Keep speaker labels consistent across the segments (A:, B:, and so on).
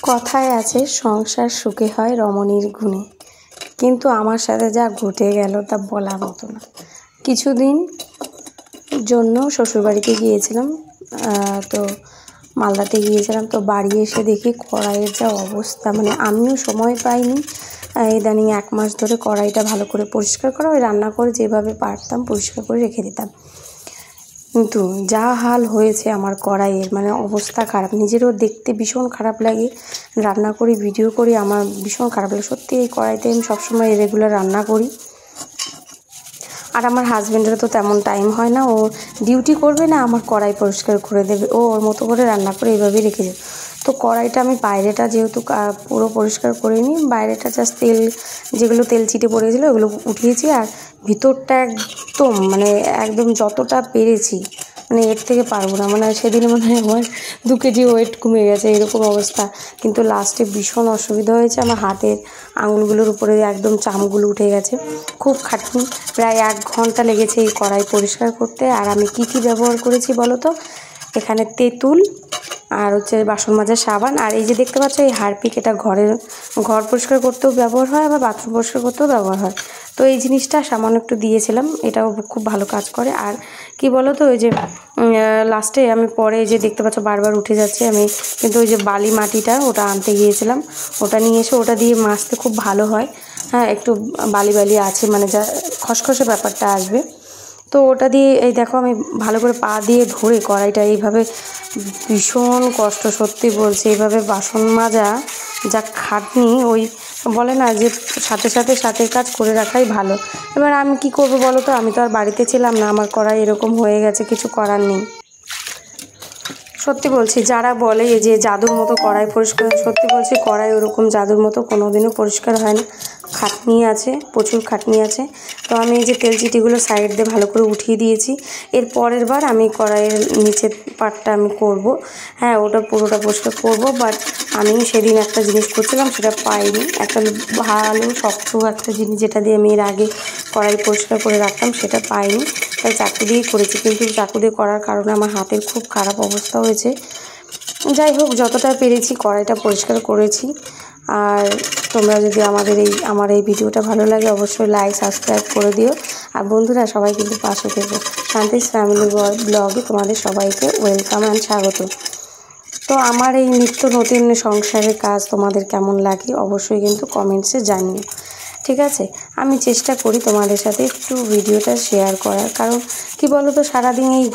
A: কথায় আছে সংসার সুখে হয় রমণীর গুণে, কিন্তু আমার সাথে যা ঘটে গেল তা বলার মতো না। কিছুদিন জন্য শ্বশুরবাড়িতে গিয়েছিলাম, তো মালদাতে গিয়েছিলাম। তো বাড়ি এসে দেখি কড়াইয়ের যা অবস্থা, মানে আমিও সময় পাইনি ইদানিং 1 মাস ধরে কড়াইটা ভালো করে পরিষ্কার করা, ওই রান্না করে যেভাবে পারতাম পরিষ্কার করে রেখে দিতাম। কিন্তু যা হাল হয়েছে আমার কড়াইয়ের, মানে অবস্থা খারাপ। নিজেরও দেখতে ভীষণ খারাপ লাগে, রান্না করি ভিডিও করি আমার ভীষণ খারাপ লাগে সত্যি। এই কড়াইতে আমি সবসময় রেগুলার রান্না করি, আর আমার হাজব্যান্ডেরও তো তেমন টাইম হয় না, ও ডিউটি করবে না আমার কড়াই পরিষ্কার করে দেবে, ও ওর মতো করে রান্না করে এইভাবেই রেখে দেবে। তো কড়াইটা আমি বাইরেটা যেহেতু পুরো পরিষ্কার করে নিই, বাইরেটা জাস্ট তেল যেগুলো তেল চিটে পড়েছিলো ওগুলো উঠিয়েছি, আর ভিতরটা একদম যতটা পেরেছি, মানে এর থেকে পারবো না। মানে সেদিনে মনে হয় আমার 2 কেজি ওয়েট কমে গেছে, এরকম অবস্থা। কিন্তু লাস্টে ভীষণ অসুবিধা হয়েছে, আমার হাতের আঙুলগুলোর উপরে একদম চামগুলো উঠে গেছে। খুব খাটনি, প্রায় 1 ঘন্টা লেগেছে এই কড়াই পরিষ্কার করতে। আর আমি কি ব্যবহার করেছি বলো তো? এখানে তেঁতুল, আর হচ্ছে বাসন মাজার সাবান, আর এই যে দেখতে পাচ্ছ এই হারপিক, এটা ঘর পরিষ্কার করতেও ব্যবহার হয়, আবার বাথরুম পরিষ্কার করতেও ব্যবহার হয়। তো এই জিনিসটা সামান্য একটু দিয়েছিলাম, এটাও খুব ভালো কাজ করে। আর কি বলো তো, ওই যে লাস্টে আমি পরে যে দেখতে পাচ্ছ বারবার উঠে যাচ্ছে, আমি কিন্তু ওই যে বালি মাটিটা ওটা আনতে গিয়েছিলাম, ওটা নিয়ে এসে ওটা দিয়ে মাজতে খুব ভালো হয়। হ্যাঁ, একটু বালি আছে, মানে যা খসখসে ব্যাপারটা আসবে। তো ওটা দিয়ে এই দেখো আমি ভালো করে পা দিয়ে ধরে কড়াইটা এইভাবে, ভীষণ কষ্ট সত্যি বলছি। এইভাবে বাসন মাজা যা খাটনি, ওই বলে না যে সাথে কাজ করে রাখাই ভালো। এবার আমি কি করব বলো তো, আমি তো আর বাড়িতে ছিলাম না, আমার কড়াই এরকম হয়ে গেছে, কিছু করার নেই। সত্যি বলছি, যারা বলে যে জাদুর মতো কড়াই পরিষ্কার, সত্যি বলছি কড়াই ওরকম জাদুর মতো কোনো দিনও পরিষ্কার হয় না, খাটনি আছে, প্রচুর খাটনি আছে। তো আমি এই যে তেল চিটিগুলো সাইড দিয়ে ভালো করে উঠিয়ে দিয়েছি। এর পরের বার আমি কড়াইয়ের নিচের পাটটা আমি করব, হ্যাঁ ওটা পুরোটা পরিষ্কার করব। বাট আমি সেদিন একটা জিনিস করছিলাম, সেটা পাইনি, একটা ভালো শক্ত একটা জিনিস যেটা দিয়ে আমি এর আগে কড়াই পরিষ্কার করে রাখতাম, সেটা পাইনি, তাই চাকু দিয়েই করেছি। কিন্তু চাকু দিয়ে করার কারণে আমার হাতের খুব খারাপ অবস্থা হয়েছে। যাই হোক, যতটা পেরেছি কড়াইটা পরিষ্কার করেছি। আর তোমরা যদি আমার এই ভিডিওটা ভালো লাগে অবশ্যই লাইক সাবস্ক্রাইব করে দিও। আর বন্ধুরা সবাই কিন্তু পাশে থেকো। শান্তিস ফ্যামিলি ব্লগে তোমাদের সবাইকে ওয়েলকাম অ্যান্ড স্বাগত। তো আমার এই নিত্য নতুন সংসারের কাজ তোমাদের কেমন লাগে অবশ্যই কিন্তু কমেন্টসে জানিও, ঠিক আছে? আমি চেষ্টা করি তোমাদের সাথে একটু ভিডিওটা শেয়ার করার, কারণ কি বলো তো, সারাদিন এই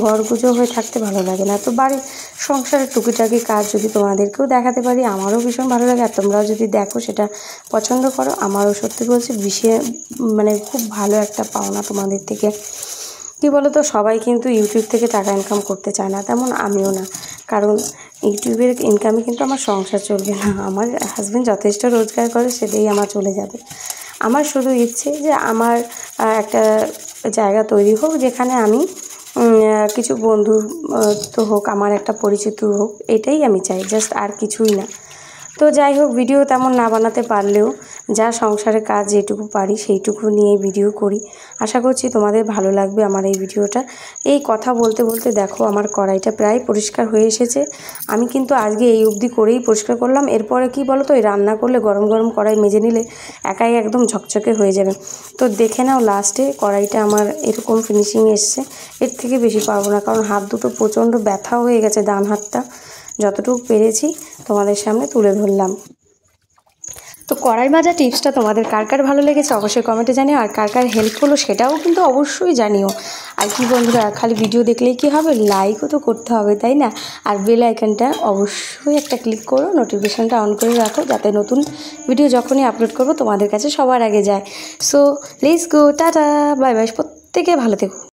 A: ঘরগুজো হয়ে থাকতে ভালো লাগে না। তো বাড়ির সংসারের টুকিটাকি কাজ যদি তোমাদেরকেও দেখাতে পারি আমারও ভীষণ ভালো লাগে, আর তোমরাও যদি দেখো সেটা পছন্দ করো, আমারও সত্যি বলছি মানে খুব ভালো একটা পাওনা তোমাদের থেকে। কি বলো তো, সবাই কিন্তু ইউটিউব থেকে টাকা ইনকাম করতে চায় না, তেমন আমিও না। কারণ ইউটিউবের ইনকামে কিন্তু আমার সংসার চলবে না, আমার হাজব্যান্ড যথেষ্ট রোজগার করে, সেটাই আমার চলে যাবে। আমার শুধু ইচ্ছে যে আমার একটা জায়গা তৈরি হোক, যেখানে আমি কিছু বন্ধু তো হোক, আমার একটা পরিচিত হোক, এটাই আমি চাই, জাস্ট আর কিছুই না। তো যাই হোক, ভিডিও তেমন না বানাতে পারলেও যা সংসারের কাজ যেটুকু পারি সেইটুকু নিয়ে ভিডিও করি। আশা করছি তোমাদের ভালো লাগবে আমার এই ভিডিওটা। এই কথা বলতে বলতে দেখো আমার কড়াইটা প্রায় পরিষ্কার হয়ে এসেছে। আমি কিন্তু আজকে এই অবধি করেই পরিষ্কার করলাম। এরপরে কি বলো তো, এই রান্না করলে গরম গরম কড়াই মেজে নিলে একাই একদম ঝকঝকে হয়ে যাবে। তো দেখে নাও লাস্টে কড়াইটা আমার এরকম ফিনিশিং এসছে, এর থেকে বেশি পারবো না, কারণ হাত দুটো প্রচণ্ড ব্যথা হয়ে গেছে, ডান হাতটা। যতটুকু পেরেছি তোমাদের সামনে তুলে ধরলাম। তো কড়াই ভাজা টিপসটা তোমাদের কার কার ভালো লেগেছে অবশ্যই কমেন্টে জানিও, আর কার কার হেল্প হলো সেটাও কিন্তু অবশ্যই জানিও। আর কি বন্ধুরা, খালি ভিডিও দেখলেই কি হবে, লাইকও তো করতে হবে, তাই না? আর বেল আইকনটা অবশ্যই একটা ক্লিক করো, নোটিফিকেশানটা অন করে রাখো, যাতে নতুন ভিডিও যখনই আপলোড করবো তোমাদের কাছে সবার আগে যায়। So let's go, tata, bye bye, প্রত্যেকে ভালো থেকো।